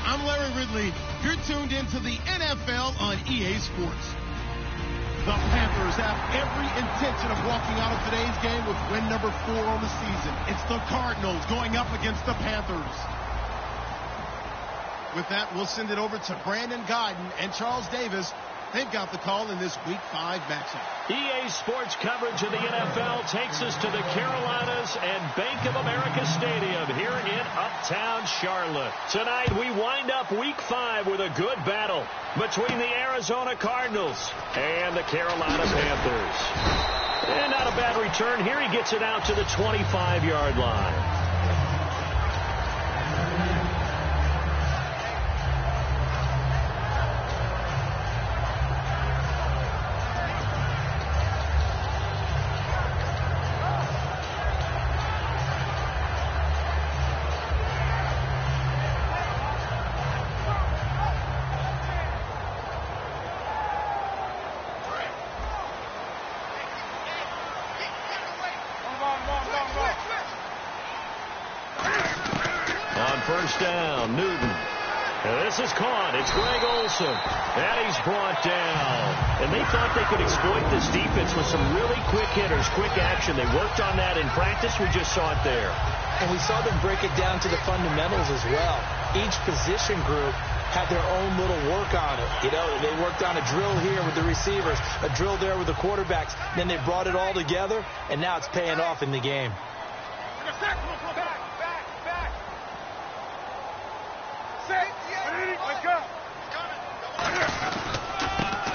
I'm Larry Ridley. You're tuned into the NFL on EA Sports. The Panthers have every intention of walking out of today's game with win number 4 on the season. It's the Cardinals going up against the Panthers. With that, we'll send it over to Brandon Godden and Charles Davis. They've got the call in this Week 5 matchup. EA Sports coverage of the NFL takes us to the Carolinas and Bank of America Stadium here in Uptown Charlotte. Tonight, we wind up Week 5 with a good battle between the Arizona Cardinals and the Carolina Panthers. And not a bad return here. He gets it out to the 25-yard line. First down, Newton. This is caught. It's Greg Olsen. And he's brought down. And they thought they could exploit this defense with some really quick hitters, quick action. They worked on that in practice. We just saw it there. And we saw them break it down to the fundamentals as well. Each position group had their own little work on it. You know, they worked on a drill here with the receivers, a drill there with the quarterbacks. Then they brought it all together, and now it's paying off in the game.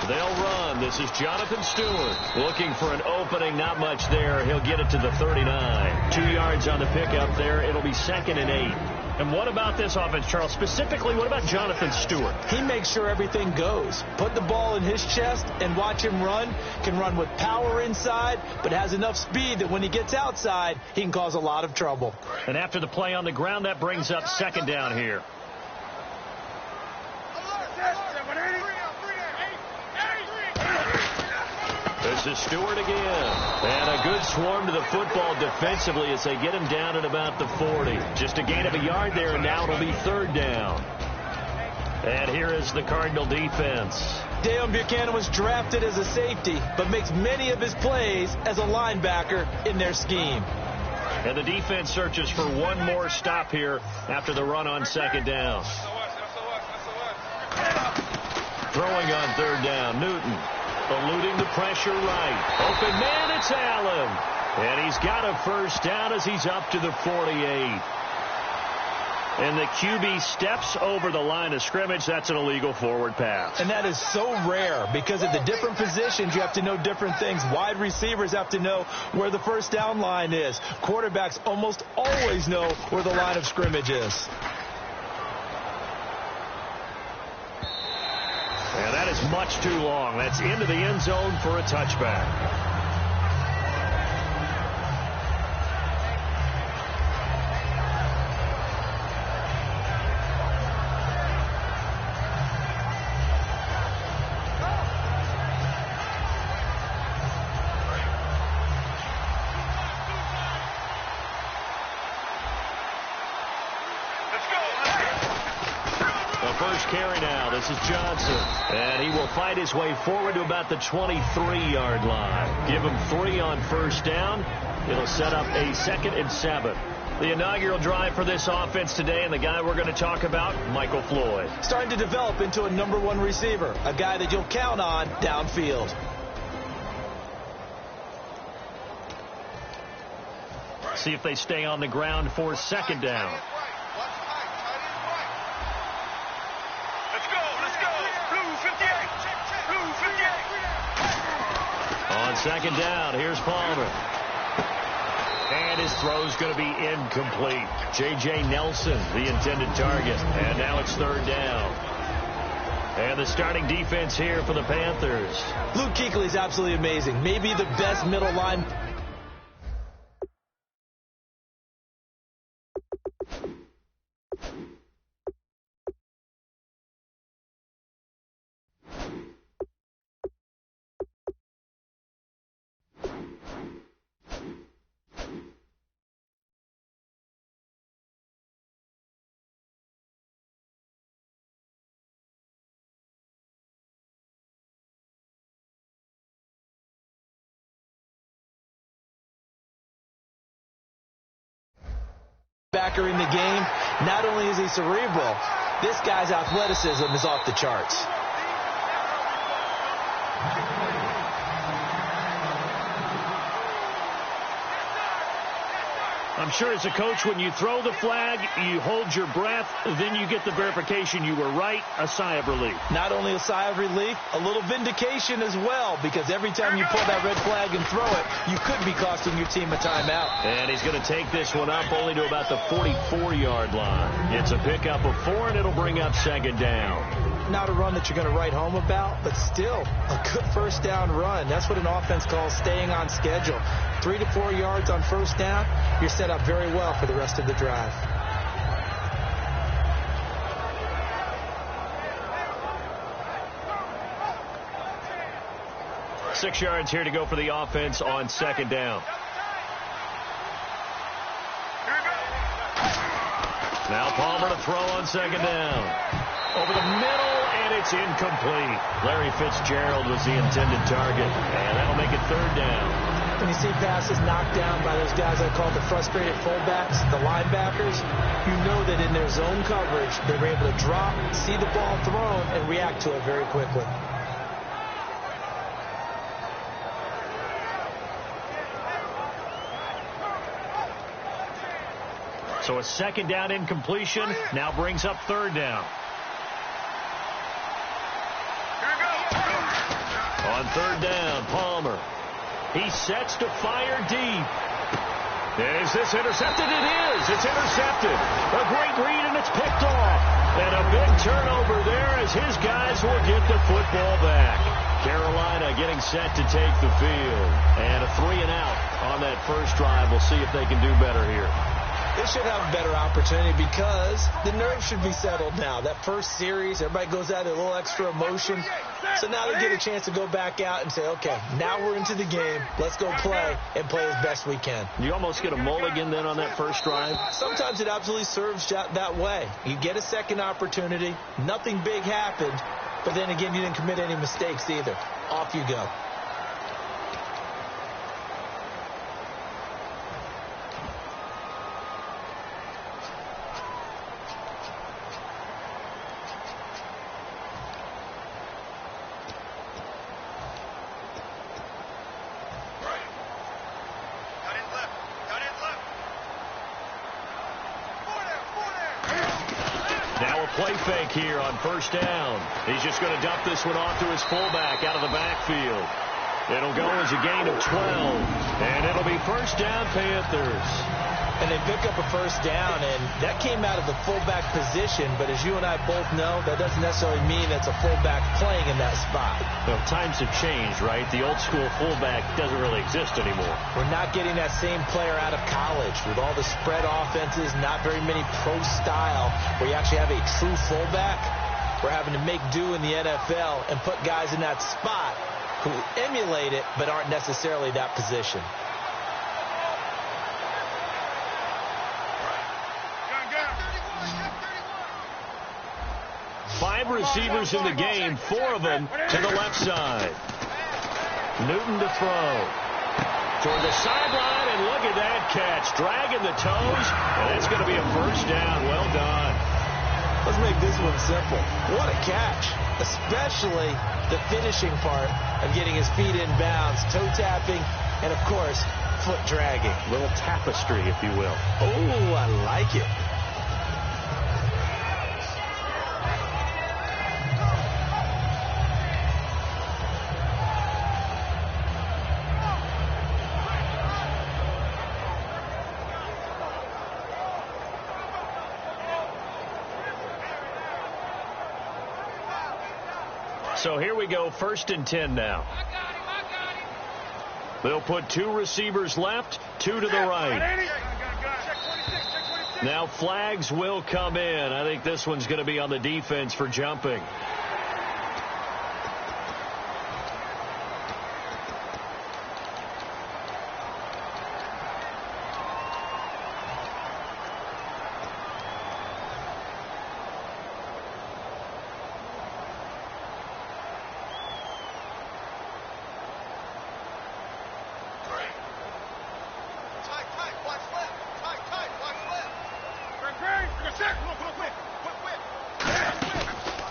They'll run. This is Jonathan Stewart looking for an opening. Not much there. He'll get it to the 39. 2 yards on the pickup there. It'll be 2nd and 8. And what about this offense, Charles? Specifically, what about Jonathan Stewart? He makes sure everything goes. Put the ball in his chest and watch him run. Can run with power inside, but has enough speed that when he gets outside, he can cause a lot of trouble. And after the play on the ground, that brings up 2nd down here. This is Stewart again. And a good swarm to the football defensively as they get him down at about the 40. Just a gain of a yard there, and now it'll be 3rd down. And here is the Cardinal defense. Dale Buchanan was drafted as a safety, but makes many of his plays as a linebacker in their scheme. And the defense searches for one more stop here after the run on 2nd down. Throwing on 3rd down, Newton. Eluding the pressure right. Open man, it's Allen. And he's got a 1st down as he's up to the 48. And the QB steps over the line of scrimmage. That's an illegal forward pass. And that is so rare because at the different positions, you have to know different things. Wide receivers have to know where the 1st down line is. Quarterbacks almost always know where the line of scrimmage is. And that is much too long. That's into the end zone for a touchback. First carry now. This is Johnson. And he will fight his way forward to about the 23-yard line. Give him 3 on 1st down. It'll set up a 2nd and 7. The inaugural drive for this offense today, and the guy we're going to talk about, Michael Floyd. Starting to develop into a number 1 receiver, a guy that you'll count on downfield. See if they stay on the ground for 2nd down. On 2nd down, here's Palmer. And his throw's going to be incomplete. J.J. Nelson, the intended target. And now it's 3rd down. And the starting defense here for the Panthers. Luke Kuechly's absolutely amazing. Maybe the best middle line Backer in the game. Not only is he cerebral, this guy's athleticism is off the charts. I'm sure as a coach, when you throw the flag, you hold your breath, then you get the verification you were right, a sigh of relief. Not only a sigh of relief, a little vindication as well, because every time you pull that red flag and throw it, you could be costing your team a timeout. And he's going to take this one up only to about the 44-yard line. It's a pickup of 4, and it'll bring up second down. Not a run that you're going to write home about, but still a good first down run. That's what an offense calls staying on schedule. 3 to 4 yards on first down, you're set up very well for the rest of the drive. Six yards here to go for the offense on second down. Now Palmer to throw on second down. Over the middle, and it's incomplete. Larry Fitzgerald was the intended target, and that'll make it third down. When you see passes knocked down by those guys I call the frustrated fullbacks, the linebackers, you know that in their zone coverage, they were able to drop, see the ball thrown, and react to it very quickly. So a second down incompletion now brings up third down. On third down, Palmer. He sets to fire deep. Is this intercepted? It is. It's intercepted. A great read, and it's picked off. And a big turnover there as his guys will get the football back. Carolina getting set to take the field. And a 3-and-out on that first drive. We'll see if they can do better here. They should have a better opportunity because the nerves should be settled now. That first series, everybody goes out a little extra emotion. So now they get a chance to go back out and say, okay, now we're into the game. Let's go play and play as best we can. You almost get a mulligan then on that first drive? Sometimes it absolutely serves that way. You get a second opportunity. Nothing big happened. But then again, you didn't commit any mistakes either. Off you go. Play fake here on first down. He's just going to dump this one off to his fullback out of the backfield. It'll go as a gain of 12. And it'll be first down, Panthers. And they pick up a first down, and that came out of the fullback position. But as you and I both know, that doesn't necessarily mean that's a fullback playing in that spot. Well, times have changed, right? The old school fullback doesn't really exist anymore. We're not getting that same player out of college with all the spread offenses, not very many pro style where you actually have a true fullback. We're having to make do in the NFL and put guys in that spot who emulate it but aren't necessarily that position. Five receivers in the game, 4 of them to the left side. Newton to throw. Toward the sideline, and look at that catch. Dragging the toes, and it's going to be a first down. Well done. Let's make this one simple. What a catch, especially the finishing part of getting his feet in bounds, toe tapping, and, of course, foot dragging. A little tapestry, if you will. Oh, I like it. So here we go, 1st and 10 now. They'll put 2 receivers left, 2 to the right. Now flags will come in. I think this one's going to be on the defense for jumping.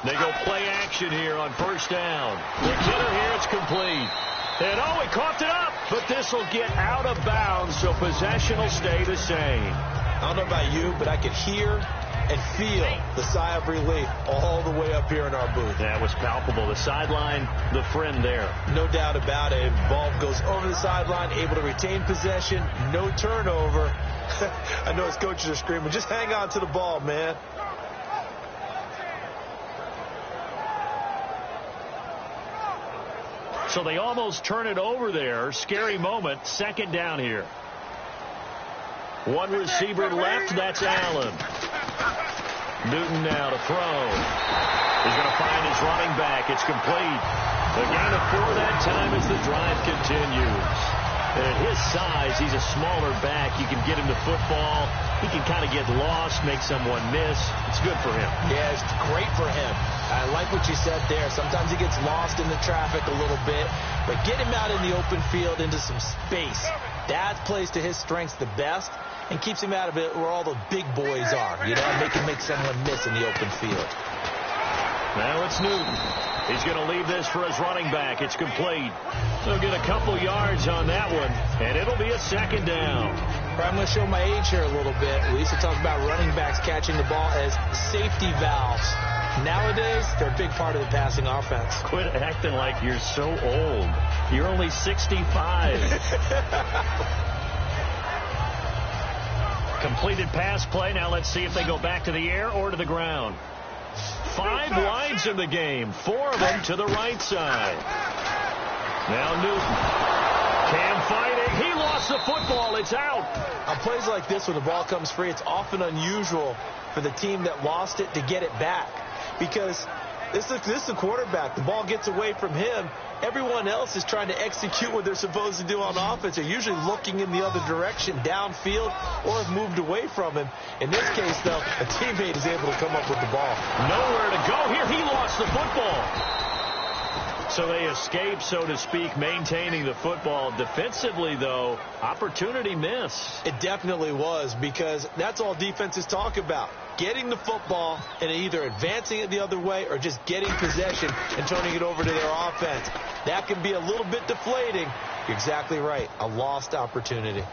They go play action here on first down. The killer here, it's complete. And oh, he coughed it up, but this will get out of bounds, so possession will stay the same. I don't know about you, but I could hear and feel the sigh of relief all the way up here in our booth. That was palpable. The sideline, the friend there. No doubt about it. Ball goes over the sideline, able to retain possession, no turnover. I know his coaches are screaming, just hang on to the ball, man. So they almost turn it over there. Scary moment. Second down here. One receiver left. That's Allen. Newton now to throw. He's going to find his running back. It's complete. A gain of 4 that time as the drive continues. And at his size, he's a smaller back. You can get him the football. He can kind of get lost, make someone miss. It's good for him. Yeah, it's great for him. I like what you said there. Sometimes he gets lost in the traffic a little bit, but get him out in the open field into some space. That plays to his strengths the best and keeps him out of it where all the big boys are. You know, make someone miss in the open field. Now it's Newton. He's going to leave this for his running back. It's complete. He'll get a couple yards on that one, and it'll be a second down. I'm going to show my age here a little bit. We used to talk about running backs catching the ball as safety valves. Nowadays, they're a big part of the passing offense. Quit acting like you're so old. You're only 65. Completed pass play. Now let's see if they go back to the air or to the ground. 5 wides in the game. 4 of them to the right side. Now Newton. Cam fighting. He lost the football. It's out. On plays like this, when the ball comes free, it's often unusual for the team that lost it to get it back. Because this is the quarterback. The ball gets away from him. Everyone else is trying to execute what they're supposed to do on offense. They're usually looking in the other direction, downfield, or have moved away from him. In this case, though, a teammate is able to come up with the ball. Nowhere to go here. He lost the football. So they escape, so to speak, maintaining the football. Defensively, though, opportunity miss. It definitely was, because that's all defenses talk about. Getting the football and either advancing it the other way or just getting possession and turning it over to their offense. That can be a little bit deflating. You're exactly right. A lost opportunity.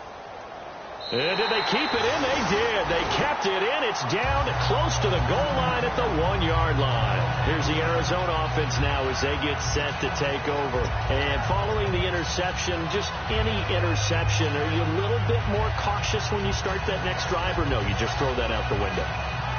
And did they keep it in? They did. They kept it in. It's down close to the goal line at the 1-yard line. Here's the Arizona offense now as they get set to take over. And following the interception, just any interception, are you a little bit more cautious when you start that next drive, or no, you just throw that out the window?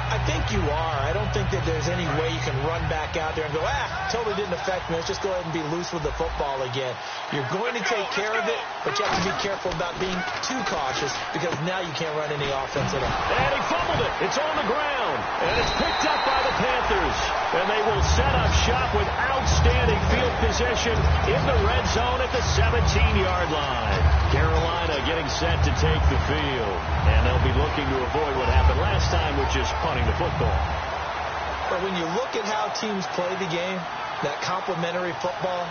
I think you are. I don't think that there's any way you can run back out there and go, totally didn't affect me. Let's just go ahead and be loose with the football again. You're going to take care of it, but you have to be careful about being too cautious, because now you can't run any offense at all. And he fumbled it. It's on the ground. And it's picked up by the Panthers. And they will set up shop with outstanding field position in the red zone at the 17-yard line. Carolina getting set to take the field. And they'll be looking to avoid what happened last time, which is punting the football. But when you look at how teams play the game, that complementary football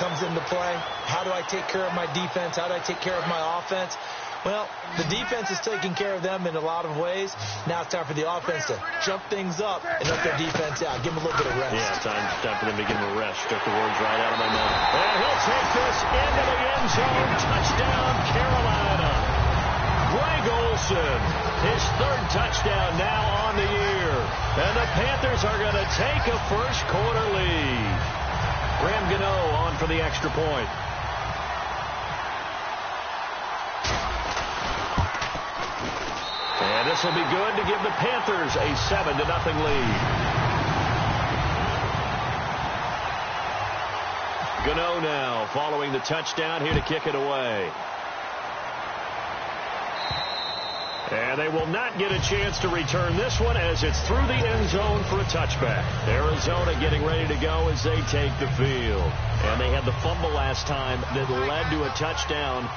comes into play. How do I take care of my defense? How do I take care of my offense? Well, the defense is taking care of them in a lot of ways. Now it's time for the offense to jump things up and let their defense out. Give them a little bit of rest. Yeah, time for them to give them a rest. Took the words right out of my mouth. And he'll take this into the end zone. Touchdown, Carolina. Greg Olsen, his 3rd touchdown now on the year. And the Panthers are going to take a first-quarter lead. Graham Gano on for the extra point. And this will be good to give the Panthers a 7-0 lead. Gano now following the touchdown here to kick it away. And they will not get a chance to return this one as it's through the end zone for a touchback. Arizona getting ready to go as they take the field. And they had the fumble last time that led to a touchdown.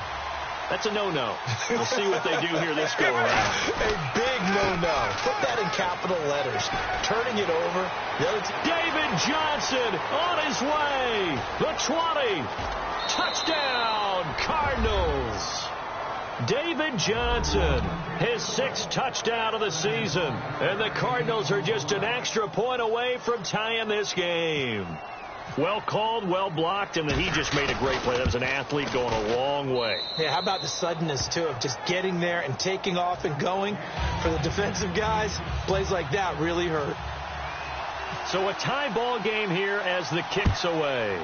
That's a no-no. We'll see what they do here this go-around. A big no-no. Put that in capital letters. Turning it over. David Johnson on his way. The 20. Touchdown, Cardinals. David Johnson, his 6th touchdown of the season. And the Cardinals are just an extra point away from tying this game. Well called, well blocked, and then he just made a great play. That was an athlete going a long way. Yeah, how about the suddenness, too, of just getting there and taking off and going? For the defensive guys, plays like that really hurt. So a tie ball game here as the kick's away.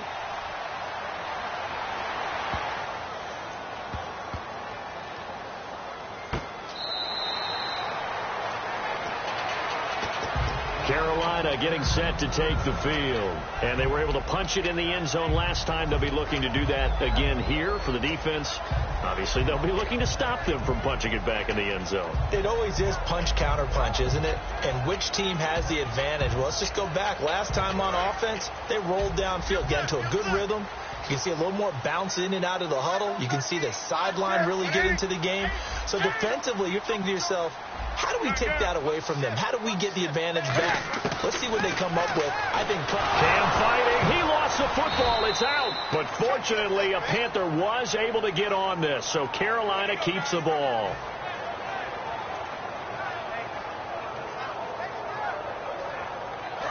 Carolina getting set to take the field. And they were able to punch it in the end zone last time. They'll be looking to do that again here for the defense. Obviously, they'll be looking to stop them from punching it back in the end zone. It always is punch-counter-punch, isn't it? And which team has the advantage? Well, let's just go back. Last time on offense, they rolled downfield, got into a good rhythm. You can see a little more bounce in and out of the huddle. You can see the sideline really get into the game. So defensively, you're thinking to yourself, how do we take that away from them? How do we get the advantage back? Let's see what they come up with. I think Cam fighting. He lost the football. It's out. But fortunately, a Panther was able to get on this. So Carolina keeps the ball.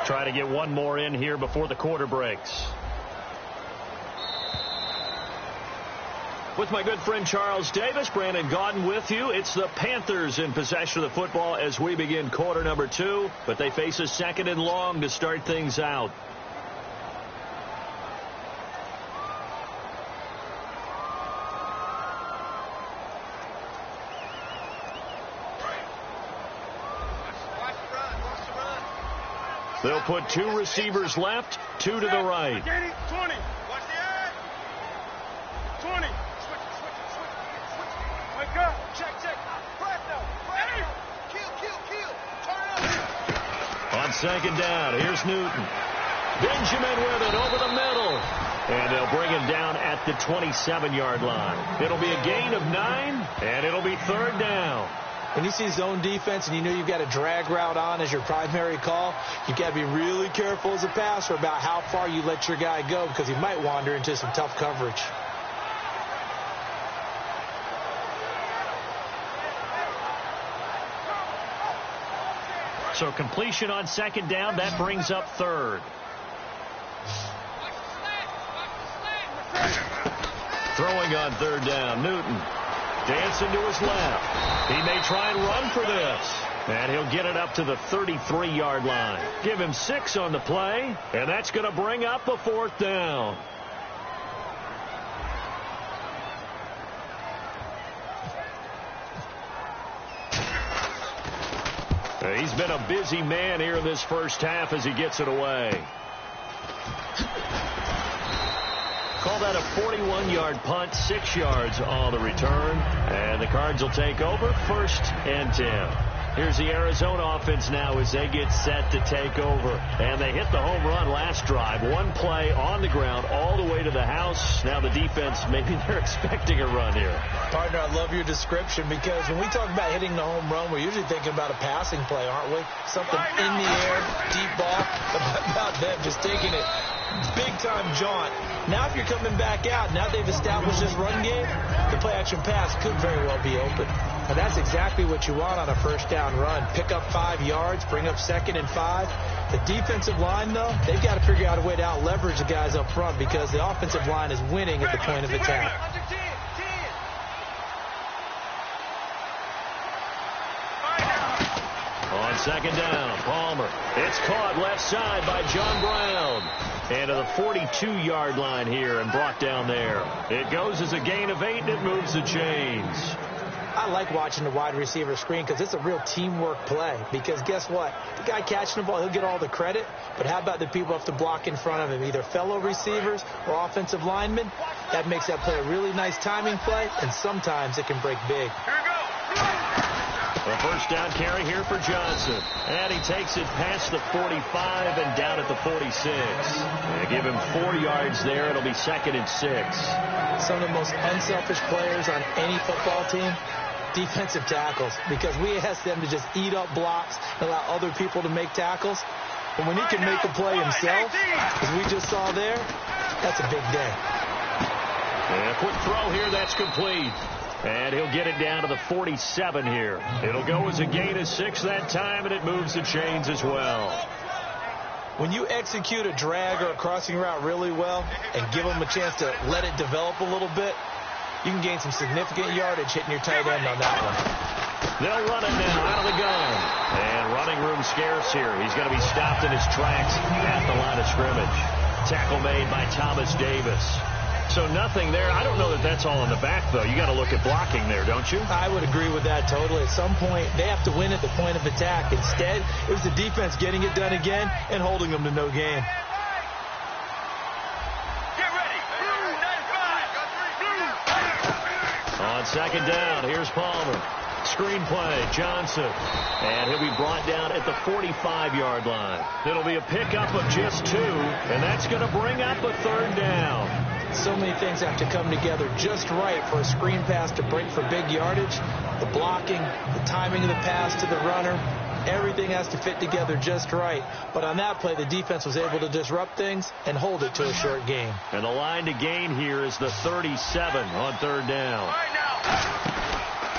Try to get one more in here before the quarter breaks. With my good friend Charles Davis, Brandon Gaudin with you. It's the Panthers in possession of the football as we begin quarter number 2, but they face a 2nd and long to start things out. They'll put 2 receivers left, 2 to the right. 20. Watch the eye. 20. Wake up. Check. Press now. Kill. Turn up. On 2nd down, here's Newton. Benjamin with it over the middle. And they'll bring him down at the 27-yard line. It'll be a gain of 9, and it'll be 3rd down. When you see zone defense and you know you've got a drag route on as your primary call, you've got to be really careful as a passer about how far you let your guy go because he might wander into some tough coverage. So completion on 2nd down, that brings up 3rd. Throwing on 3rd down, Newton. Dancing to his left. He may try and run for this. And he'll get it up to the 33-yard line. Give him 6 on the play, and that's going to bring up a 4th down. He's been a busy man here in this first half as he gets it away. Call that a 41-yard punt, 6 yards on the return. And the Cards will take over 1st and 10. Here's the Arizona offense now as they get set to take over. And they hit the home run last drive. 1 play on the ground all the way to the house. Now the defense, maybe they're expecting a run here. Partner, I love your description because when we talk about hitting the home run, we're usually thinking about a passing play, aren't we? Something in the air, deep ball. About them just taking it big-time jaunt. Now if you're coming back out, now they've established this run game, the play-action pass could very well be open. And that's exactly what you want on a 1st down run. Pick up 5 yards, bring up 2nd and 5. The defensive line, though, they've got to figure out a way to out-leverage the guys up front because the offensive line is winning at the point of attack. On 2nd down, Palmer. It's caught left side by John Brown. And to the 42-yard line here and brought down there. It goes as a gain of 8, and it moves the chains. I like watching the wide receiver screen because it's a real teamwork play. Because guess what? The guy catching the ball, he'll get all the credit. But how about the people who have to block in front of him, either fellow receivers or offensive linemen? That makes that play a really nice timing play, and sometimes it can break big. A 1st down carry here for Johnson. And he takes it past the 45 and down at the 46. They give him 4 yards there. It'll be 2nd and 6. Some of the most unselfish players on any football team, defensive tackles, because we ask them to just eat up blocks and allow other people to make tackles. But when he can make the play himself, as we just saw there, that's a big day. And a quick throw here, that's complete. And he'll get it down to the 47 here. It'll go as a gain of 6 that time, and it moves the chains as well. When you execute a drag or a crossing route really well and give them a chance to let it develop a little bit, you can gain some significant yardage hitting your tight end on that one. They'll run it now out of the gun. And running room scarce here. He's going to be stopped in his tracks at the line of scrimmage. Tackle made by Thomas Davis. So nothing there. I don't know that that's all in the back, though. You got to look at blocking there, don't you? I would agree with that totally. At some point, they have to win at the point of attack. Instead, it was the defense getting it done again and holding them to no gain. Get ready. Blue 95. On second down, here's Palmer. Screenplay, Johnson. And he'll be brought down at the 45-yard line. It'll be a pickup of just 2, and that's going to bring up a third down. So many things have to come together just right for a screen pass to break for big yardage. The blocking, the timing of the pass to the runner, everything has to fit together just right. But on that play, the defense was able to disrupt things and hold it to a short gain. And the line to gain here is the 37 on third down. Right now.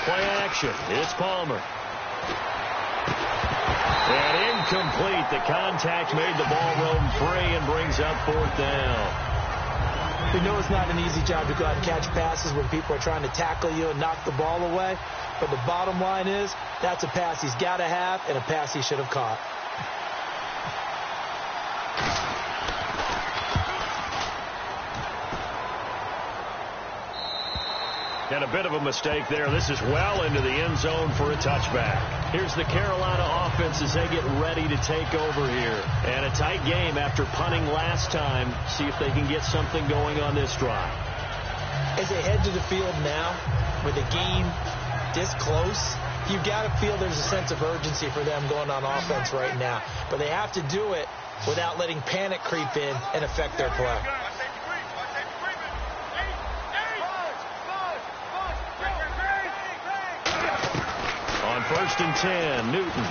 Play action. It's Palmer. And incomplete. The contact made the ball roam free and brings up fourth down. We know it's not an easy job to go out and catch passes when people are trying to tackle you and knock the ball away. But the bottom line is, that's a pass he's got to have and a pass he should have caught. And a bit of a mistake there. This is well into the end zone for a touchback. Here's the Carolina offense as they get ready to take over here. And a tight game after punting last time. See if they can get something going on this drive. As they head to the field now, with the game this close, you've got to feel there's a sense of urgency for them going on offense right now. But they have to do it without letting panic creep in and affect their play. On 1st and 10, Newton.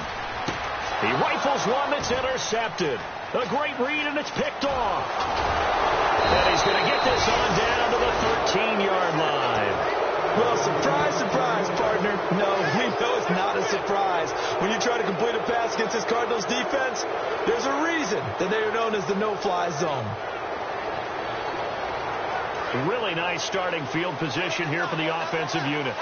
He rifles one that's intercepted. A great read, and it's picked off. And he's going to get this on down to the 13-yard line. Well, surprise, surprise, partner. No, we know it's not a surprise. When you try to complete a pass against this Cardinals defense, there's a reason that they are known as the no-fly zone. Really nice starting field position here for the offensive unit.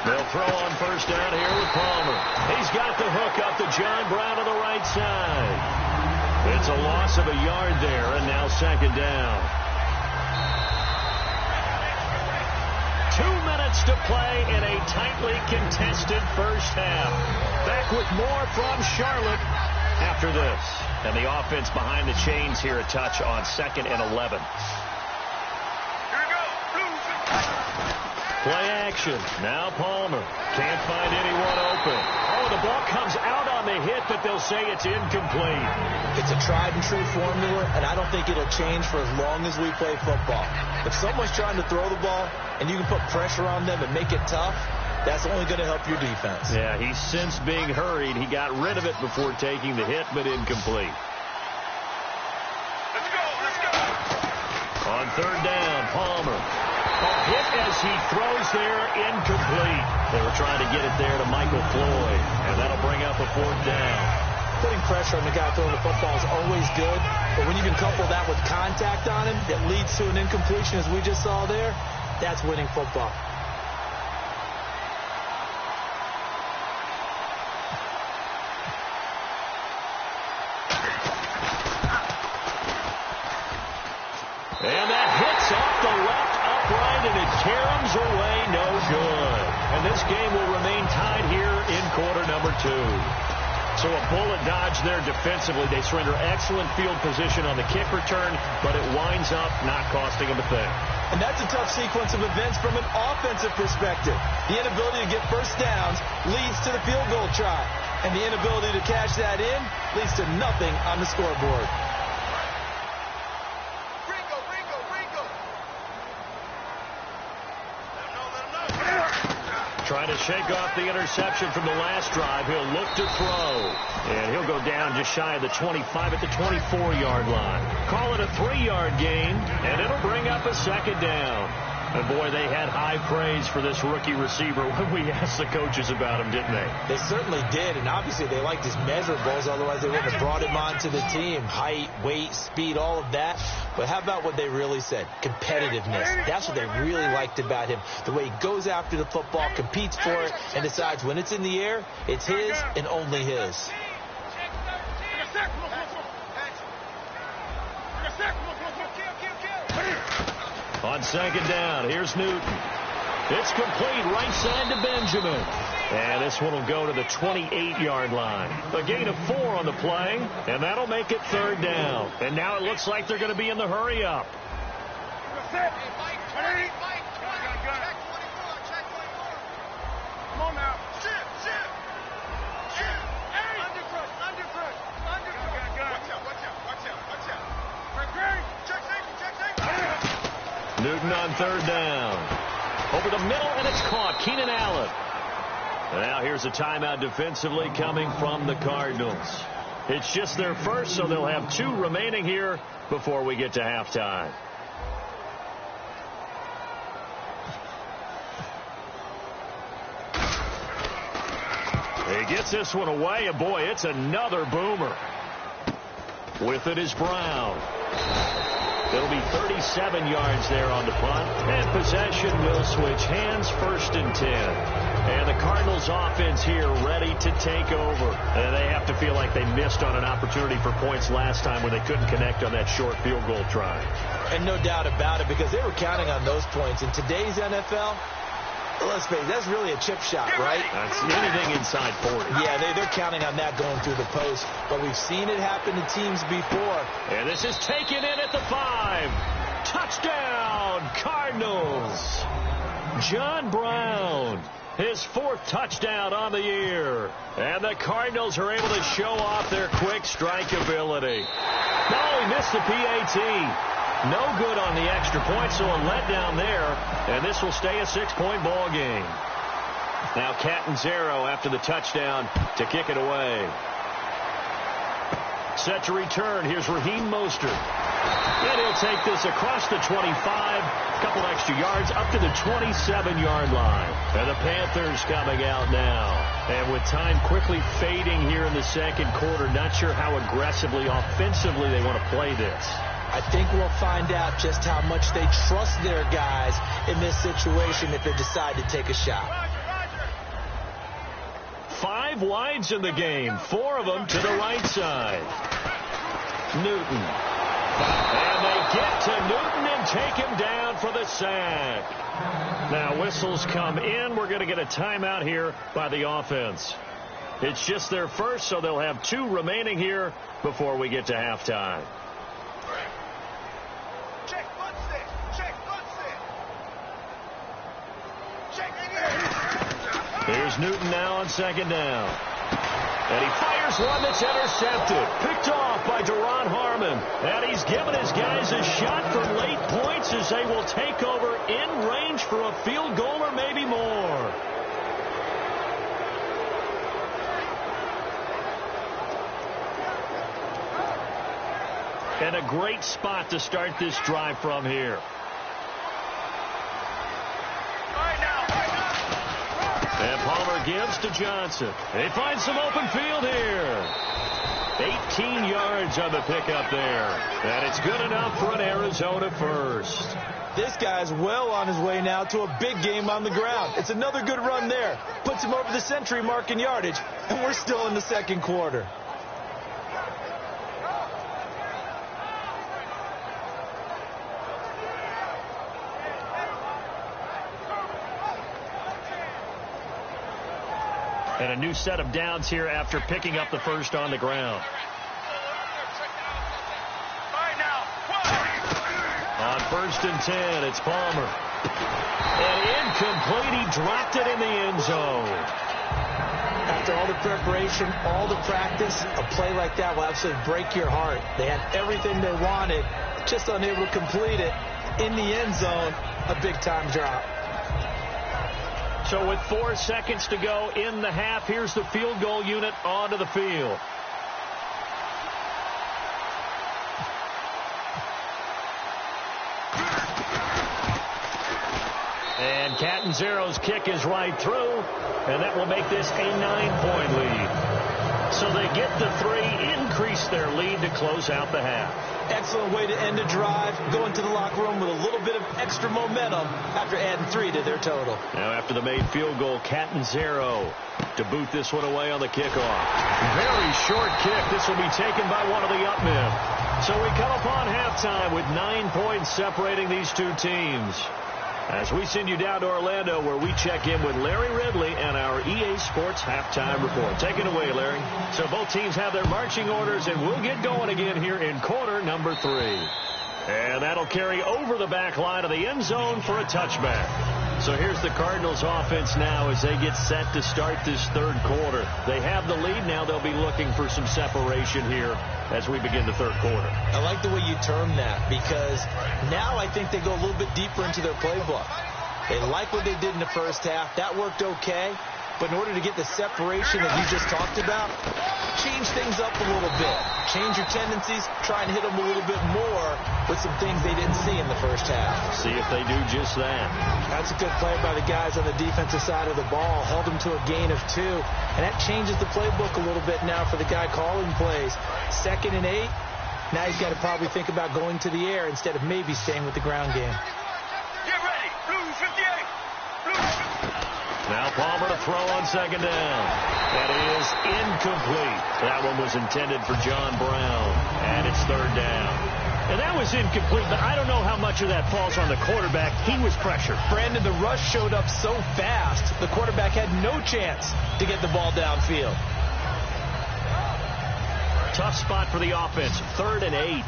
They'll throw on 1st down here with Palmer. He's got the hook up to John Brown to the right side. It's a loss of a yard there, and now 2nd down. 2 minutes to play in a tightly contested first half. Back with more from Charlotte after this. And the offense behind the chains here a touch on 2nd and 11. Play action. Now Palmer. Can't find anyone open. Oh, the ball comes out on the hit, but they'll say it's incomplete. It's a tried-and-true formula, and I don't think it'll change for as long as we play football. If someone's trying to throw the ball and you can put pressure on them and make it tough, that's only going to help your defense. Yeah, he's since being hurried. He got rid of it before taking the hit, but incomplete. Let's go. On 3rd down, Palmer. A hit as he throws there, incomplete. They were trying to get it there to Michael Floyd, and that'll bring up a 4th down. Putting pressure on the guy throwing the football is always good, but when you can couple that with contact on him that leads to an incompletion, as we just saw there, that's winning football. And that hits off the left upright, and it caroms away, no good. And this game will remain tied here in quarter number 2. So a bullet dodge there defensively. They surrender excellent field position on the kick return, but it winds up not costing them a thing. And that's a tough sequence of events from an offensive perspective. The inability to get first downs leads to the field goal try. And the inability to cash that in leads to nothing on the scoreboard. Trying to shake off the interception from the last drive. He'll look to throw. And he'll go down just shy of the 25 at the 24-yard line. Call it a 3-yard gain, and it'll bring up a second down. And, boy, they had high praise for this rookie receiver when we asked the coaches about him, didn't they? They certainly did, and obviously they liked his measurables. Otherwise, they wouldn't have brought him onto the team. Height, weight, speed, all of that. But how about what they really said? Competitiveness. That's what they really liked about him. The way he goes after the football, competes for it, and decides when it's in the air, it's his and only his. On second down, here's Newton. It's complete, right side to Benjamin. And this one will go to the 28-yard line. A gain of 4 on the play, and that'll make it third down. And now it looks like they're going to be in the hurry-up. Come on now. Shift. Newton on third down. Over the middle, and it's caught. Keenan Allen. And now here's a timeout defensively coming from the Cardinals. It's just their first, so they'll have 2 remaining here before we get to halftime. He gets this one away, and boy, it's another boomer. With it is Brown. It'll be 37 yards there on the punt. And possession will switch hands, 1st and 10. And the Cardinals offense here ready to take over. And they have to feel like they missed on an opportunity for points last time when they couldn't connect on that short field goal try. And no doubt about it, because they were counting on those points. In today's NFL, let's face it, that's really a chip shot, right? That's anything inside 40. Yeah, they're counting on that going through the post. But we've seen it happen to teams before. And this is taken in at the 5. Touchdown, Cardinals. John Brown, his 4th touchdown on the year. And the Cardinals are able to show off their quick strike ability. No, he missed the PAT. No good on the extra point, so a letdown there, and this will stay a 6-point ball game. Now Catanzaro after the touchdown to kick it away. Set to return. Here's Raheem Mostert. And he'll take this across the 25, a couple extra yards up to the 27-yard line. And the Panthers coming out now. And with time quickly fading here in the second quarter, not sure how aggressively, offensively they want to play this. I think we'll find out just how much they trust their guys in this situation if they decide to take a shot. 5 wides in the game, 4 of them to the right side. Newton. And they get to Newton and take him down for the sack. Now whistles come in. We're going to get a timeout here by the offense. It's just their first, so they'll have 2 remaining here before we get to halftime. Here's Newton now on second down. And he fires one that's intercepted. Picked off by Deron Harmon. And he's given his guys a shot for late points as they will take over in range for a field goal or maybe more. And a great spot to start this drive from here. And Palmer gives to Johnson. They find some open field here. 18 yards on the pickup there. And it's good enough for an Arizona first. This guy's well on his way now to a big game on the ground. It's another good run there. Puts him over the century mark in yardage. And we're still in the second quarter. And a new set of downs here after picking up the first on the ground. On 1st and 10, it's Palmer. And incomplete. He dropped it in the end zone. After all the preparation, all the practice, a play like that will absolutely break your heart. They had everything they wanted, just unable to complete it. In the end zone, a big-time drop. So with 4 seconds to go in the half, here's the field goal unit onto the field. And Catanzaro's kick is right through, and that will make this a 9-point lead. So they get the 3, increase their lead to close out the half. Excellent way to end the drive. Go into the locker room with a little bit of extra momentum after adding 3 to their total. Now after the made field goal, Catanzaro to boot this one away on the kickoff. Very short kick. This will be taken by one of the up men. So we come upon halftime with 9 points separating these two teams. As we send you down to Orlando, where we check in with Larry Ridley and our EA Sports Halftime Report. Take it away, Larry. So both teams have their marching orders, and we'll get going again here in quarter number 3. And that'll carry over the back line of the end zone for a touchback. So here's the Cardinals offense now as they get set to start this third quarter. They have the lead now. They'll be looking for some separation here as we begin the third quarter. I like the way you term that, because now I think they go a little bit deeper into their playbook. They like what they did in the first half. That worked okay. But in order to get the separation that you just talked about, change things up a little bit. Change your tendencies. Try and hit them a little bit more with some things they didn't see in the first half. See if they do just that. That's a good play by the guys on the defensive side of the ball. Held them to a gain of 2. And that changes the playbook a little bit now for the guy calling plays. 2nd and 8. Now he's got to probably think about going to the air instead of maybe staying with the ground game. Get ready. Blue 58. Blue 58. Now Palmer to throw on 2nd down. That is incomplete. That one was intended for John Brown. And it's 3rd down. And that was incomplete, but I don't know how much of that falls on the quarterback. He was pressured. Brandon, the rush showed up so fast, the quarterback had no chance to get the ball downfield. Tough spot for the offense. 3rd and 8.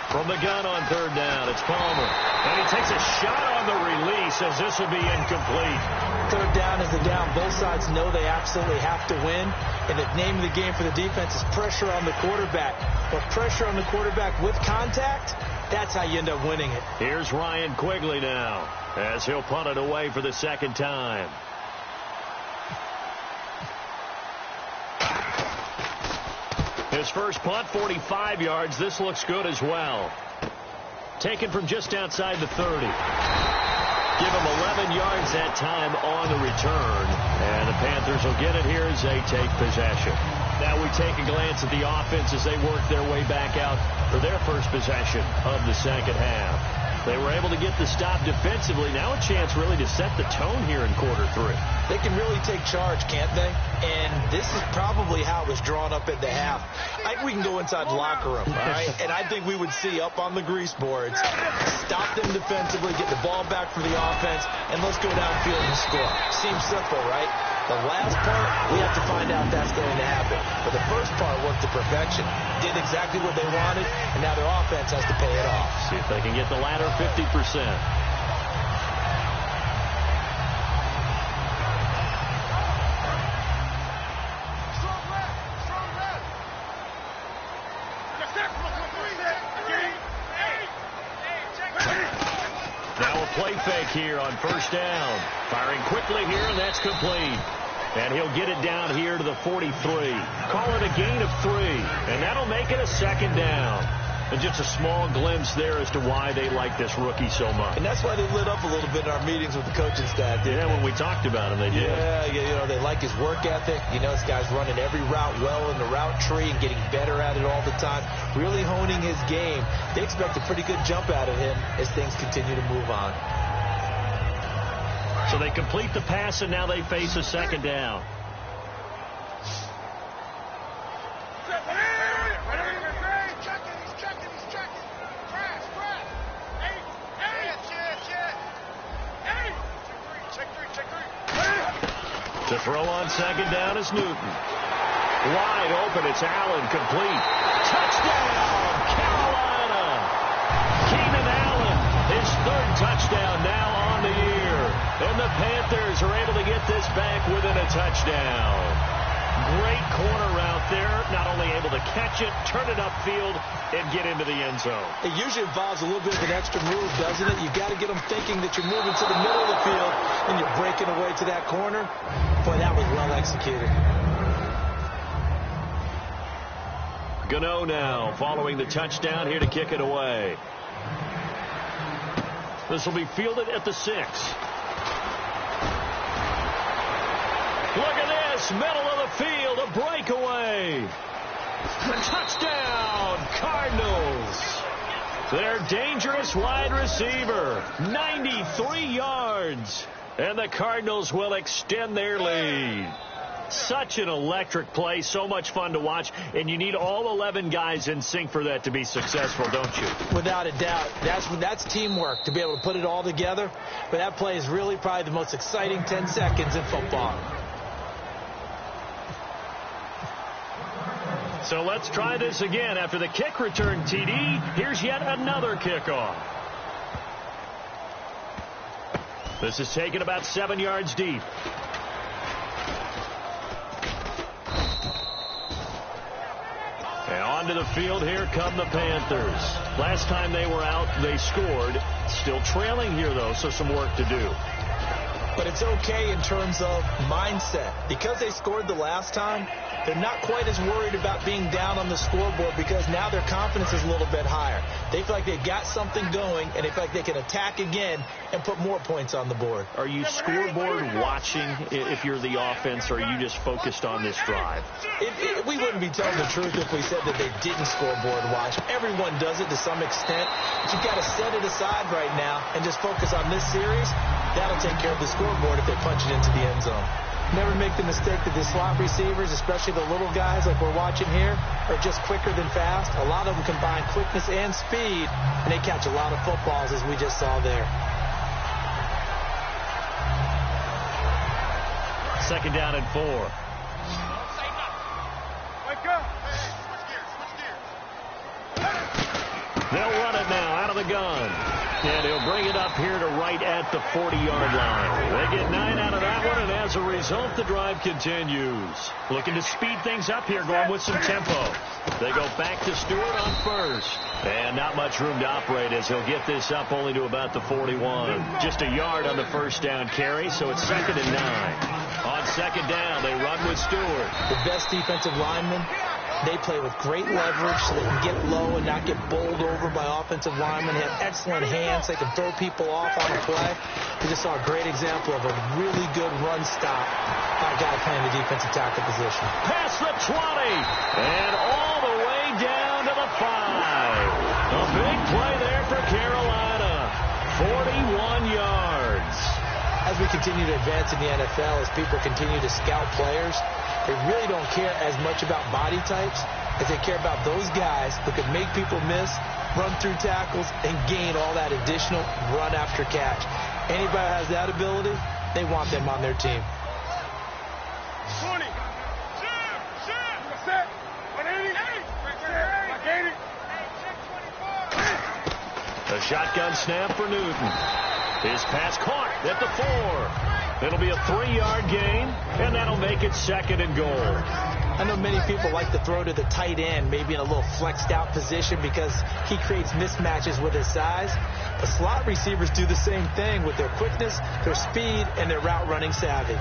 From the gun on 3rd down, it's Palmer. And he takes a shot on the release as this will be incomplete. 3rd down is the down. Both sides know they absolutely have to win. And the name of the game for the defense is pressure on the quarterback. But pressure on the quarterback with contact, that's how you end up winning it. Here's Ryan Quigley now as he'll punt it away for the 2nd time. His first punt, 45 yards. This looks good as well. Taken from just outside the 30. Give him 11 yards that time on the return. And the Panthers will get it here as they take possession. Now we take a glance at the offense as they work their way back out for their first possession of the second half. They were able to get the stop defensively. Now a chance really to set the tone here in quarter 3. They can really take charge, can't they? And this is probably how it was drawn up at the half. I think we can go inside the locker room, all right? And I think we would see up on the grease boards, stop them defensively, get the ball back for the offense, and let's go downfield and score. Seems simple, right? The last part, we have to find out if that's going to happen. But the first part worked to perfection. Did exactly what they wanted, and now their offense has to pay it off. See if they can get the latter 50%. Now a play fake here on 1st down. Firing quickly here, and that's complete. And he'll get it down here to the 43. Call it a gain of 3. And that'll make it a 2nd down. And just a small glimpse there as to why they like this rookie so much. And that's why they lit up a little bit in our meetings with the coaching staff. Yeah, when we talked about him, they did. Yeah, you know, they like his work ethic. You know, this guy's running every route well in the route tree and getting better at it all the time. Really honing his game. They expect a pretty good jump out of him as things continue to move on. So they complete the pass, and now they face a 2nd down. To throw on 2nd down is Newton. Wide open, it's Allen, complete. Touchdown, Carolina! Keenan Allen, his 3rd touchdown now on the year. And the Panthers are able to get this back within a touchdown. Great corner route there. Not only able to catch it, turn it upfield, and get into the end zone. It usually involves a little bit of an extra move, doesn't it? You've got to get them thinking that you're moving to the middle of the field and you're breaking away to that corner. Boy, that was well executed. Gano now following the touchdown here to kick it away. This will be fielded at the 6. Look at this, middle of the field, a breakaway. Touchdown, Cardinals. Their dangerous wide receiver, 93 yards. And the Cardinals will extend their lead. Such an electric play, so much fun to watch, and you need all 11 guys in sync for that to be successful, don't you? Without a doubt. That's teamwork, to be able to put it all together. But that play is really probably the most exciting 10 seconds in football. So let's try this again. After the kick return TD, here's yet another kickoff. This is taken about 7 yards deep. And onto the field, here come the Panthers. Last time they were out, they scored. Still trailing here, though, so some work to do. But it's okay in terms of mindset. Because they scored the last time, they're not quite as worried about being down on the scoreboard because now their confidence is a little bit higher. They feel like they've got something going, and they feel like they can attack again and put more points on the board. Are you scoreboard watching if you're the offense, or are you just focused on this drive? We wouldn't be telling the truth if we said that they didn't scoreboard watch. Everyone does it to some extent, but you've got to set it aside right now and just focus on this series. That'll take care of the scoreboard if they punch it into the end zone. Never make the mistake that the slot receivers, especially the little guys like we're watching here, are just quicker than fast. A lot of them combine quickness and speed, and they catch a lot of footballs, as we just saw there. Second down and 4. They'll run it now out of the gun. And he'll bring it up here to right at the 40-yard line. They get 9 out of that one, and as a result, the drive continues. Looking to speed things up here, going with some tempo. They go back to Stewart on first. And not much room to operate as he'll get this up only to about the 41. Just a yard on the first down carry, so it's 2nd and 9. On second down, they run with Stewart. The best defensive linemen, they play with great leverage so they can get low and not get bowled over by offensive linemen. They have excellent hands. They can throw people off on a play. We just saw a great example of a really good run stop by a guy playing the defensive tackle position. Past the 20 and all the way down to the 5. A big play there for Carolina. 41 yards. As we continue to advance in the NFL, as people continue to scout players, they really don't care as much about body types as they care about those guys who can make people miss, run through tackles, and gain all that additional run after catch. Anybody who has that ability, they want them on their team. 20. Set. 180. A shotgun snap for Newton. His pass caught at the 4. It'll be a 3-yard gain, and that'll make it 2nd and goal. I know many people like to throw to the tight end, maybe in a little flexed out position because he creates mismatches with his size. The slot receivers do the same thing with their quickness, their speed, and their route running savvy.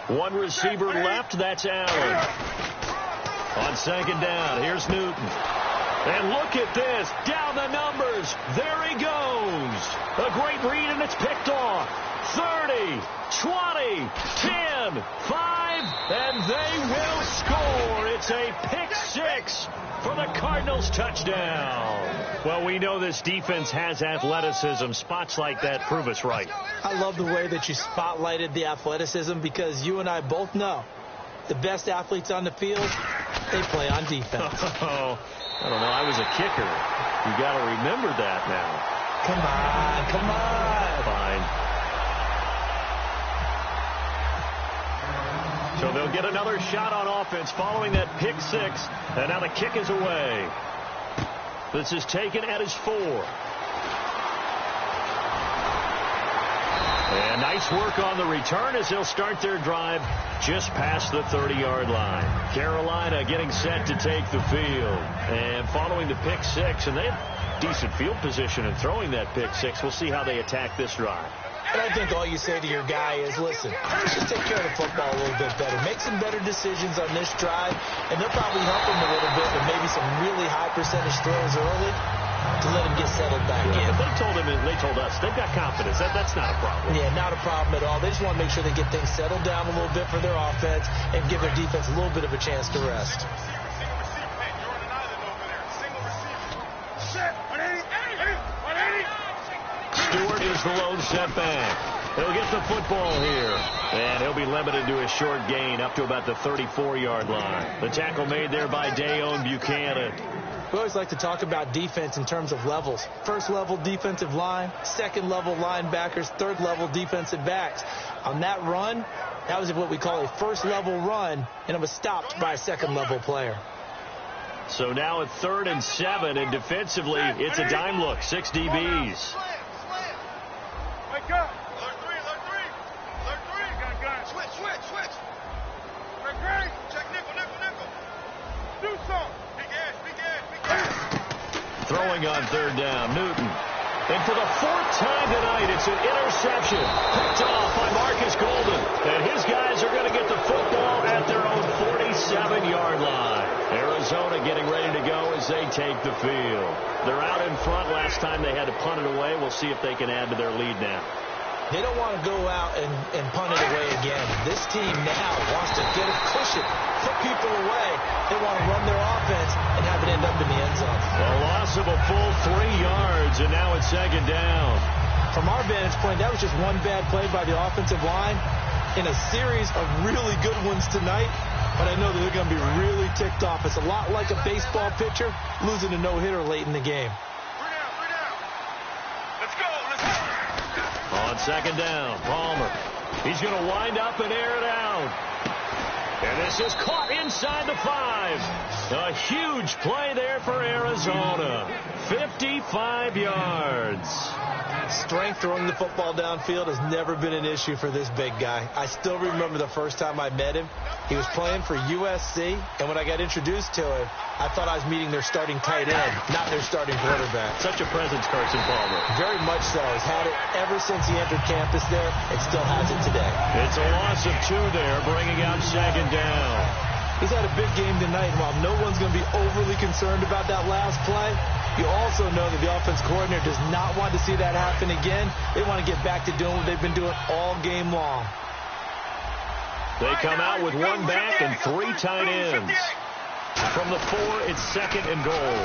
One receiver left, that's Allen. On second down, here's Newton. And look at this, down the numbers. There he goes. A great read, and it's picked off. 30, 20, 10, 5, and they will score. It's a pick 6 for the Cardinals touchdown. Well, we know this defense has athleticism. Spots like that prove us right. I love the way that you spotlighted the athleticism because you and I both know the best athletes on the field, they play on defense. Oh, I don't know. I was a kicker. You got to remember that now. Come on, come on. Fine. So they'll get another shot on offense following that pick six. And now the kick is away. This is taken at his 4. And nice work on the return as they'll start their drive just past the 30-yard line. Carolina getting set to take the field. And following the pick six, and they have decent field position in throwing that pick six. We'll see how they attack this drive. And I think all you say to your guy is, listen, let's just take care of the football a little bit better. Make some better decisions on this drive, and they'll probably help him a little bit with maybe some really high percentage throws early to let him get settled back in. But they told us they've got confidence. That's not a problem. Yeah, not a problem at all. They just want to make sure they get things settled down a little bit for their offense and give their defense a little bit of a chance to rest. Stewart is the lone setback. He'll get the football here. And he'll be limited to a short gain up to about the 34-yard line. The tackle made there by Dayon Buchanan. We always like to talk about defense in terms of levels. First-level defensive line, second-level linebackers, third-level defensive backs. On that run, that was what we call a first-level run, and it was stopped by a second-level player. So now at 3rd and 7, and defensively, it's a dime look, 6 DBs. Wake up. Alert 3. Gun. Switch. Great. Check nickel. Do something. Big ass. Throwing on 3rd down, Newton. And for the 4th time tonight, it's an interception. Picked off by Marcus Golden. And his guys are going to get the football at their own 47-yard line. Arizona getting ready to go as they take the field. They're out in front. Last time they had to punt it away. We'll see if they can add to their lead now. They don't want to go out and punt it away again. This team now wants to get a cushion, put people away. They want to run their offense and have it end up in the end zone. A loss of a full 3 yards, and now it's 2nd down. From our vantage point, that was just one bad play by the offensive line in a series of really good ones tonight. But I know that they're going to be really ticked off. It's a lot like a baseball pitcher losing a no-hitter late in the game. Let's go. On 2nd down, Palmer. He's going to wind up and air it out. And this is caught inside the 5. A huge play there for Arizona. 55 yards. Strength throwing the football downfield has never been an issue for this big guy. I still remember the first time I met him. He was playing for USC, and when I got introduced to him, I thought I was meeting their starting tight end, not their starting quarterback. Such a presence, Carson Palmer. Very much so. He's had it ever since he entered campus there, and still has it today. It's a loss of 2 there, bringing out 2nd down. He's had a big game tonight, and while no one's going to be overly concerned about that last play, you also know that the offense coordinator does not want to see that happen again. They want to get back to doing what they've been doing all game long. They come out with 1 back and 3 tight ends. From the 4, it's 2nd and goal.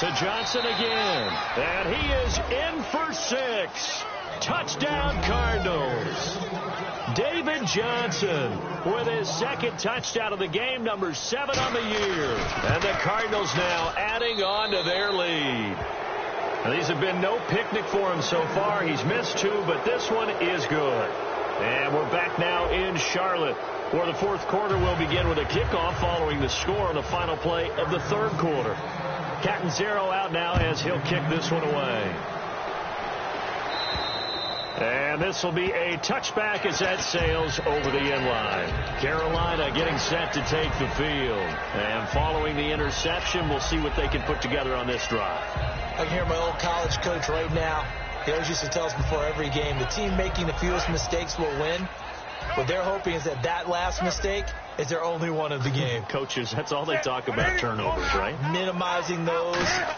To Johnson again. And he is in for 6. Touchdown, Cardinals. David Johnson with his 2nd touchdown of the game, number 7 on the year. And the Cardinals now adding on to their lead. Now, these have been no picnic for him so far. He's missed 2, but this one is good. And we're back now in Charlotte, where the 4th quarter will begin with a kickoff following the score on the final play of the 3rd quarter. Catanzaro out now as he'll kick this one away. And this will be a touchback as that sails over the end line. Carolina getting set to take the field. And following the interception, we'll see what they can put together on this drive. I can hear my old college coach right now. He always used to tell us before every game, the team making the fewest mistakes will win. What they're hoping is that last mistake is their only one of the game. Coaches, that's all they talk about, turnovers, right? Minimizing those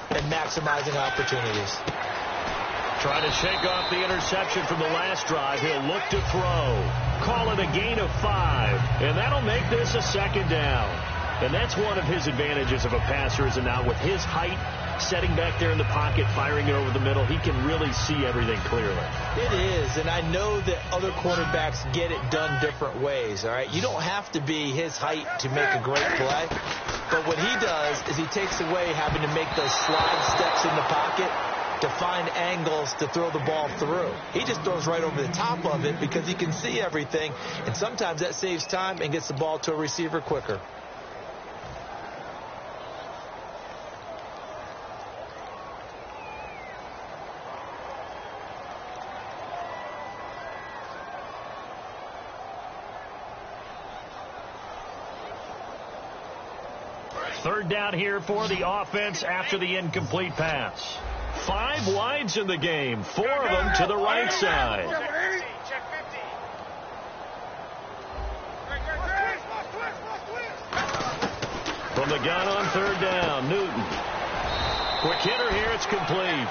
and maximizing opportunities. Trying to shake off the interception from the last drive. He'll look to throw. Call it a gain of 5. And that'll make this a 2nd down. And that's one of his advantages of a passer, is now with his height, setting back there in the pocket, firing it over the middle, he can really see everything clearly. It is, and I know that other quarterbacks get it done different ways, all right? You don't have to be his height to make a great play, but what he does is he takes away having to make those slide steps in the pocket to find angles to throw the ball through. He just throws right over the top of it because he can see everything, and sometimes that saves time and gets the ball to a receiver quicker. Third down here for the offense after the incomplete pass. 5 wides in the game, 4 of them to the right side. From the gun on third down, Newton. Quick hitter here, it's complete.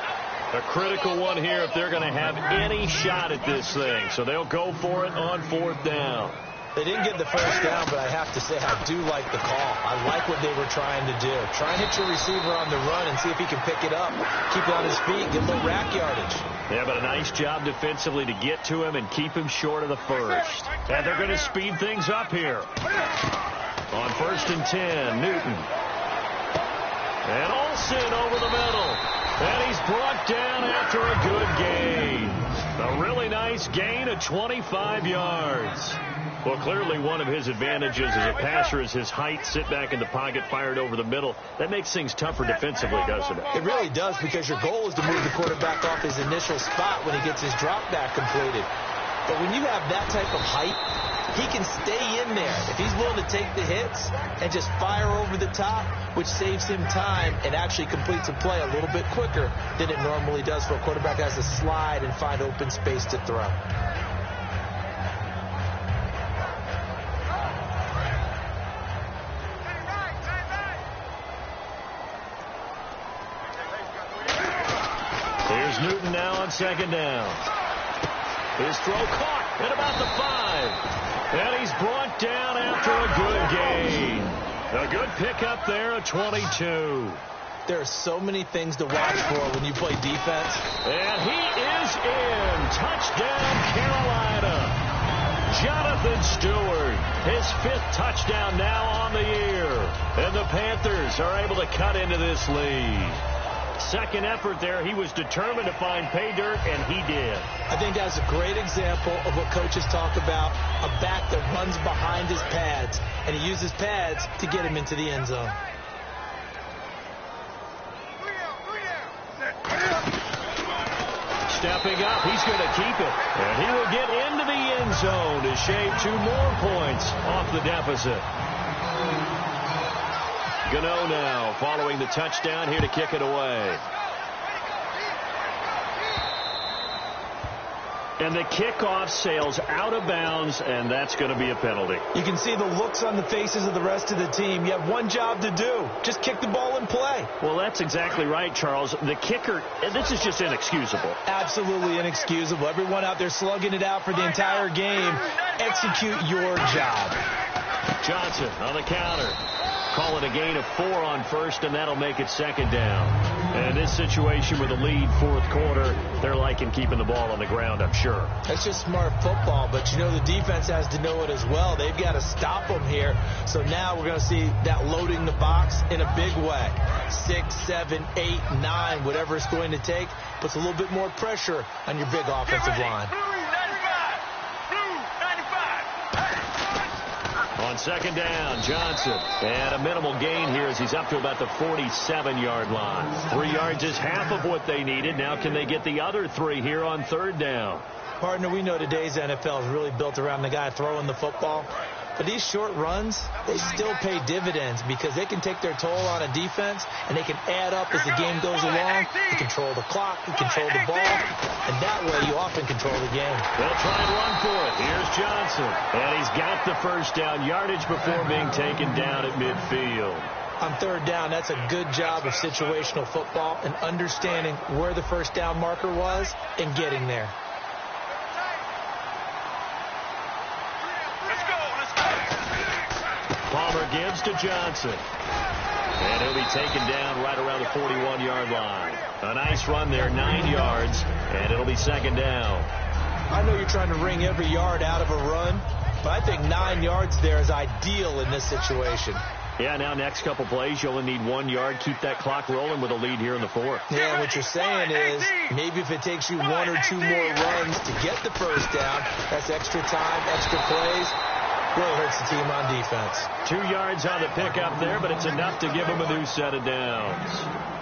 A critical one here if they're going to have any shot at this thing. So they'll go for it on 4th down. They didn't get the first down, but I have to say I do like the call. I like what they were trying to do. Try and hit your receiver on the run and see if he can pick it up. Keep it on his feet, get a little rack yardage. Yeah, but a nice job defensively to get to him and keep him short of the first. And they're going to speed things up here. On 1st and 10, Newton. And Olsen over the middle. And he's brought down after a good gain. A really nice gain of 25 yards. Well, clearly one of his advantages as a passer is his height. Sit back in the pocket, fired over the middle. That makes things tougher defensively, doesn't it? It really does, because your goal is to move the quarterback off his initial spot when he gets his drop back completed. But when you have that type of height, he can stay in there if he's willing to take the hits and just fire over the top, which saves him time and actually completes a play a little bit quicker than it normally does for a quarterback that has to slide and find open space to throw. Here's Newton now on 2nd down. His throw caught at about the 5. And he's brought down after a good gain. A good pickup there at 22. There are so many things to watch for when you play defense. And he is in. Touchdown, Carolina. Jonathan Stewart, his 5th touchdown now on the year. And the Panthers are able to cut into this lead. Second effort there, he was determined to find pay dirt, and he did. I think that's a great example of what coaches talk about, a back that runs behind his pads, and he uses pads to get him into the end zone. Stepping up, he's going to keep it, and he will get into the end zone to shave 2 more points off the deficit. Gano now following the touchdown here to kick it away. And the kickoff sails out of bounds, and that's going to be a penalty. You can see the looks on the faces of the rest of the team. You have one job to do. Just kick the ball and play. Well, that's exactly right, Charles. The kicker, this is just inexcusable. Absolutely inexcusable. Everyone out there slugging it out for the entire game. Execute your job. Johnson on the counter. Call it a gain of 4 on 1st, and that'll make it 2nd down. And in this situation with a lead 4th quarter, they're liking keeping the ball on the ground, I'm sure. That's just smart football, but you know the defense has to know it as well. They've got to stop them here. So now we're going to see that loading the box in a big way. 6, 7, 8, 9, whatever it's going to take, puts a little bit more pressure on your big offensive line. On 2nd down, Johnson. And a minimal gain here as he's up to about the 47-yard line. 3 yards is half of what they needed. Now can they get the other 3 here on 3rd down? Partner, we know today's NFL is really built around the guy throwing the football. But these short runs, they still pay dividends because they can take their toll on a defense, and they can add up as the game goes along. You control the clock, you control the ball, and that way you often control the game. They'll try and run for it. Here's Johnson. And he's got the first down yardage before being taken down at midfield. On 3rd down, that's a good job of situational football and understanding where the first down marker was and getting there. Palmer gives to Johnson. And he'll be taken down right around the 41-yard line. A nice run there, 9 yards, and it'll be 2nd down. I know you're trying to wring every yard out of a run, but I think 9 yards there is ideal in this situation. Yeah, now next couple plays, you only need 1 yard. Keep that clock rolling with a lead here in the fourth. Yeah, what you're saying is maybe if it takes you 1 or 2 more runs to get the first down, that's extra time, extra plays. Really hurts the team on defense. 2 yards on the pickup there, but it's enough to give them a new set of downs.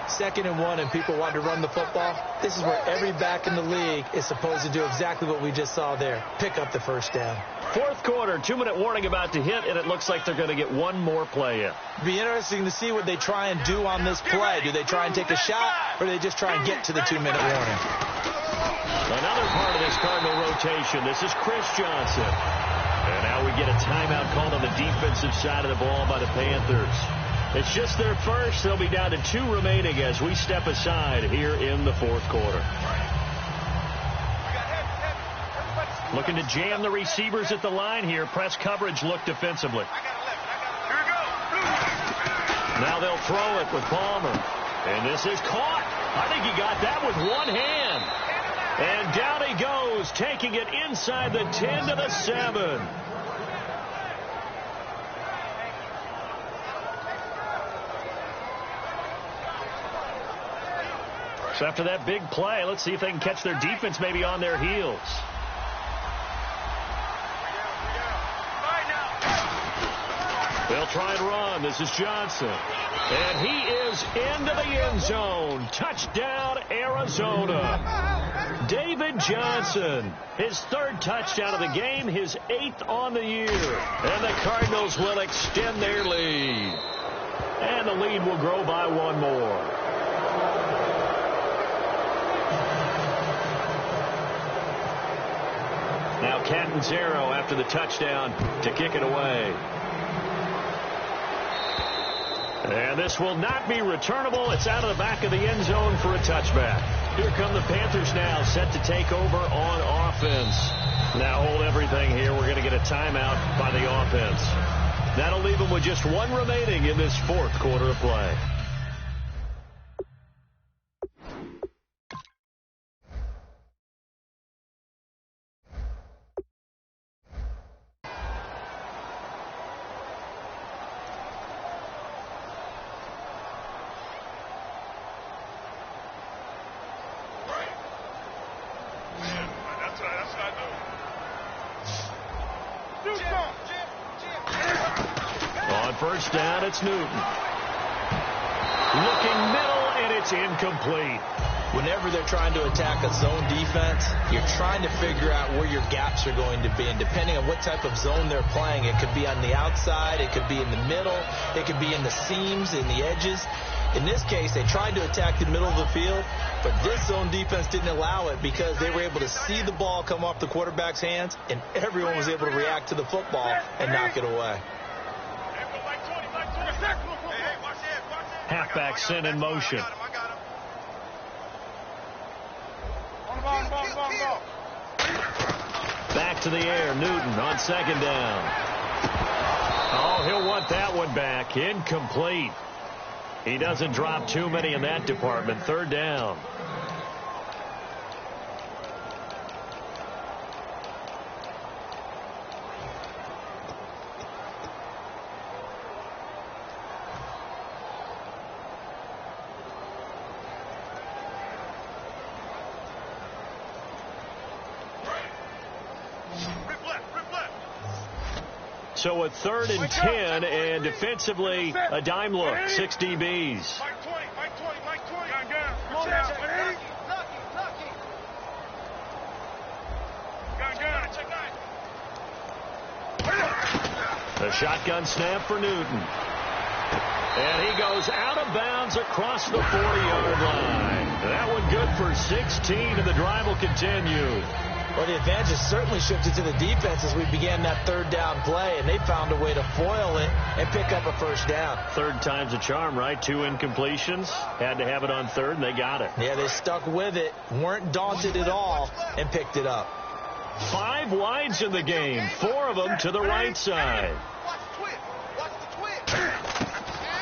2nd and 1, and people want to run the football. This is where every back in the league is supposed to do exactly what we just saw there. Pick up the first down. Fourth quarter, 2-minute warning about to hit, and it looks like they're going to get 1 more play in. It'll be interesting to see what they try and do on this play. Do they try and take a shot, or do they just try and get to the 2-minute warning? Another part of this Cardinal rotation. This is Chris Johnson. And now we get a timeout called on the defensive side of the ball by the Panthers. It's just their first. They'll be down to 2 remaining as we step aside here in the fourth quarter. Looking to jam the receivers at the line here. Press coverage look defensively. Now they'll throw it with Palmer. And this is caught. I think he got that with one hand. And down he goes, taking it inside the 10 to the 7. So after that big play, let's see if they can catch their defense maybe on their heels. They'll try and run. This is Johnson. And he is into the end zone. Touchdown, Arizona. David Johnson, his 3rd touchdown of the game, his 8th on the year. And the Cardinals will extend their lead. And the lead will grow by 1 more. Now Catanzaro after the touchdown to kick it away. And this will not be returnable. It's out of the back of the end zone for a touchback. Here come the Panthers now, set to take over on offense. Now hold everything here. We're going to get a timeout by the offense. That'll leave them with just 1 remaining in this fourth quarter of play. First down, it's Newton. Looking middle, and it's incomplete. Whenever they're trying to attack a zone defense, you're trying to figure out where your gaps are going to be. And depending on what type of zone they're playing, it could be on the outside, it could be in the middle, it could be in the seams, in the edges. In this case, they tried to attack the middle of the field, but this zone defense didn't allow it because they were able to see the ball come off the quarterback's hands, and everyone was able to react to the football and knock it away. Halfback sent in motion. Back to the air. Newton on 2nd down. Oh, he'll want that one back. Incomplete. He doesn't drop too many in that department. 3rd down. So a 3rd and 10, and defensively a dime look. 6 DBs. The shotgun snap for Newton. And he goes out of bounds across the 40-yard line. That one good for 16, and the drive will continue. Well, the advantage has certainly shifted to the defense as we began that 3rd down play, and they found a way to foil it and pick up a first down. 3rd time's a charm, right? 2 incompletions. Had to have it on 3rd, and they got it. Yeah, they stuck with it, weren't daunted at all, and picked it up. 5 wides in the game, 4 of them to the right side.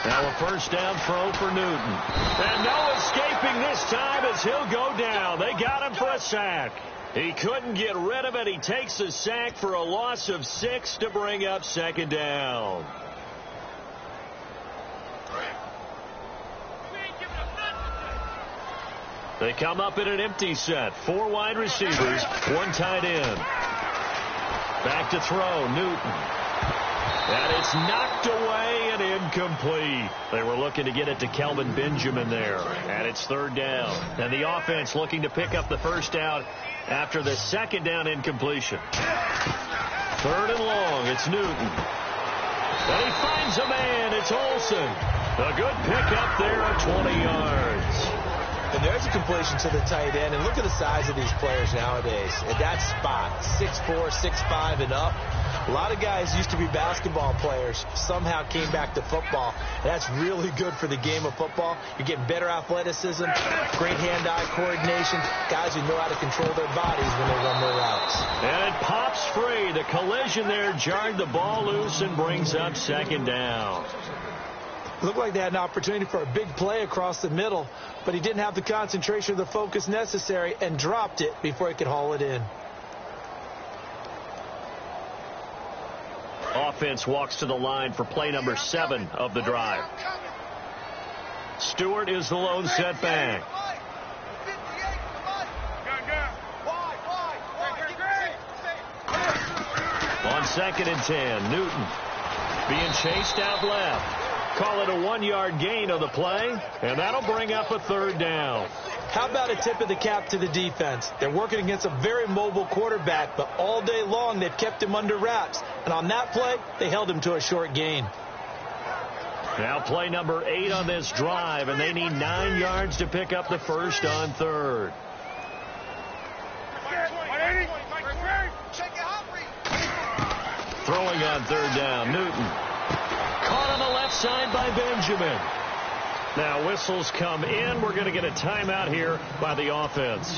Now a first down throw for Newton. And no escaping this time as he'll go down. They got him for a sack. He couldn't get rid of it. He takes a sack for a loss of 6 to bring up 2nd down. They come up in an empty set. 4 wide receivers, 1 tight end. Back to throw, Newton. And it's knocked away and incomplete. They were looking to get it to Kelvin Benjamin there. And it's 3rd down. And the offense looking to pick up the first down after the 2nd down incompletion. 3rd and long, it's Newton. And he finds a man, it's Olsen. A good pickup there of 20 yards. And there's a completion to the tight end. And look at the size of these players nowadays. At that spot, 6'4", 6'5", and up. A lot of guys used to be basketball players, somehow came back to football. And that's really good for the game of football. You're getting better athleticism, great hand-eye coordination, guys who know how to control their bodies when they run their routes. And it pops free. The collision there jarred the ball loose and brings up 2nd down. Looked like they had an opportunity for a big play across the middle, but he didn't have the concentration or the focus necessary and dropped it before he could haul it in. Offense walks to the line for play number 7 of the drive. Stewart is the lone setback. On 2nd and 10, Newton being chased out left. Call it a 1-yard gain on the play, and that'll bring up a 3rd down. How about a tip of the cap to the defense? They're working against a very mobile quarterback, but all day long they've kept him under wraps. And on that play, they held him to a short gain. Now play number 8 on this drive, and they need 9 yards to pick up the first on 3rd. Throwing on 3rd down, Newton. Caught on the left side by Benjamin. Now whistles come in. We're going to get a timeout here by the offense.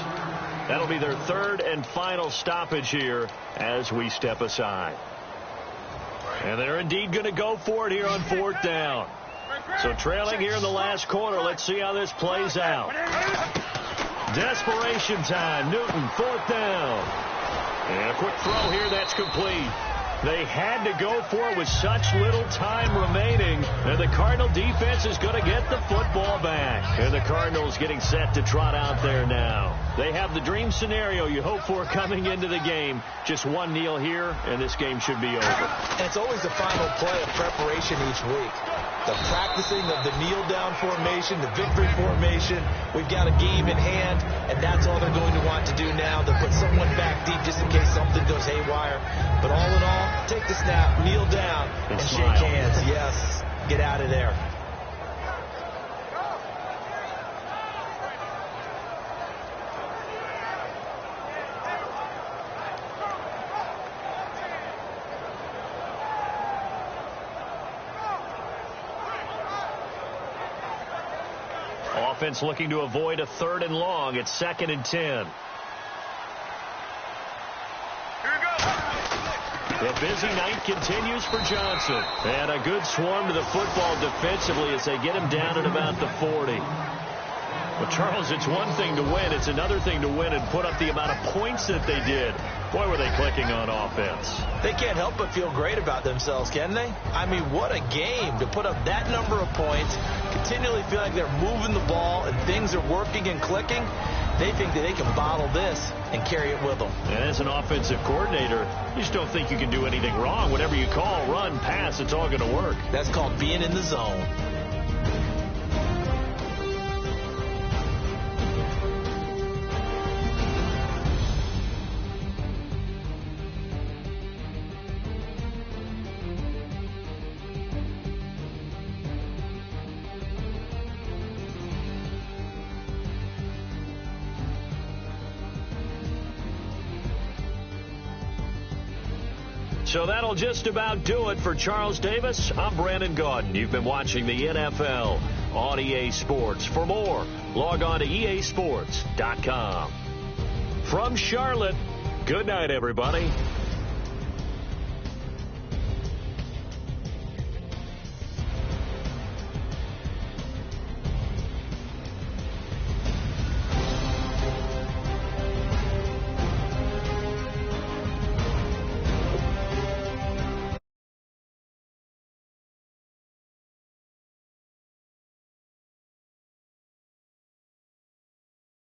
That'll be their 3rd and final stoppage here as we step aside. And they're indeed going to go for it here on 4th down. So trailing here in the last quarter. Let's see how this plays out. Desperation time. Newton, 4th down. And a quick throw here. That's complete. They had to go for it with such little time remaining. And the Cardinal defense is going to get the football back. And the Cardinals getting set to trot out there now. They have the dream scenario you hope for coming into the game. Just one kneel here, and this game should be over. And it's always the final play of preparation each week. The practicing of the kneel-down formation, the victory formation. We've got a game in hand, and that's all they're going to want to do now. They'll put someone back deep just in case something goes haywire. But all in all, take the snap, kneel down, and shake hands. Yes, get out of there. Offense looking to avoid a 3rd and long. It's 2nd and 10. The busy night continues for Johnson. And a good swarm to the football defensively as they get him down at about the 40. Well, Charles, it's one thing to win. It's another thing to win and put up the amount of points that they did. Boy, were they clicking on offense. They can't help but feel great about themselves, can they? I mean, what a game to put up that number of points, continually feel like they're moving the ball and things are working and clicking. They think that they can bottle this and carry it with them. And as an offensive coordinator, you just don't think you can do anything wrong. Whatever you call, run, pass, it's all going to work. That's called being in the zone. So that'll just about do it for Charles Davis. I'm Brandon Gaudin. You've been watching the NFL on EA Sports. For more, log on to easports.com. From Charlotte, good night, everybody.